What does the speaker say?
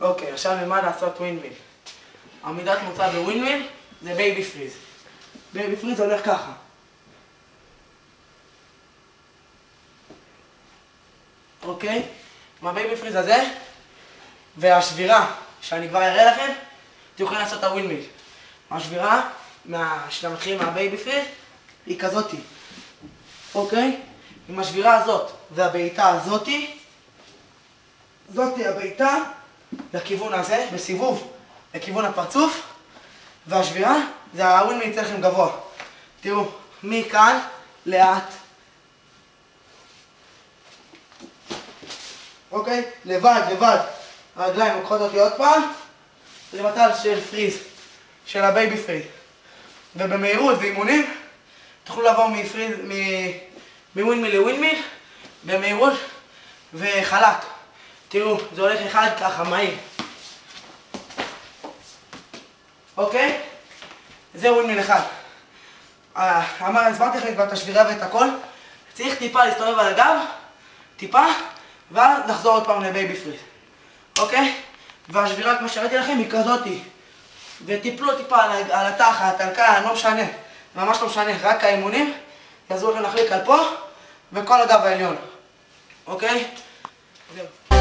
אוקיי, עכשיו נלמד לעשות ווינדמיל. עמידת מוצא בווינדמיל זה בייבי פריז. בייבי פריז הולך ככה. אוקיי? עם הבייבי פריז הזה והשבירה שאני כבר אראה לכם, אתם יכולים לעשות את הווינדמיל. השבירה שאתה מתחיל מהבייבי פריז היא כזאתי. אוקיי? עם השבירה הזאת והבעיטה הזאתי, זאתי הבעיטה לכיוון הזה, בסיבוב לכיוון הפרצוף, והשבירה זה הווינדמיל יצא לכם גבוה. תראו, מכאן לאט. אוקיי? לבד, הרגליים לוקחות אותי עוד פעם למטל של פריז, של הבייבי פריז. ובמהירות ואימונים תוכלו לעבור מווינדמיל לווינדמיל במהירות וחלק. תראו, זה הולך אחד ככה, מהיר. אוקיי? זה ווינדמיל אחד. הסברתי לכם כבר את השבירה ואת הכל. צריך טיפה להסתובב על הגב, טיפה, ואז לחזור עוד פעם לבייבי פריז. אוקיי? והשבירה, כמו שראיתי לכם, היא כזאתי. וטיפלו טיפה על התחת, על כאן, לא משנה. ממש לא משנה, רק האימונים יעזרו לכם להחליק על פה וכל הגב העליון. אוקיי? זהו.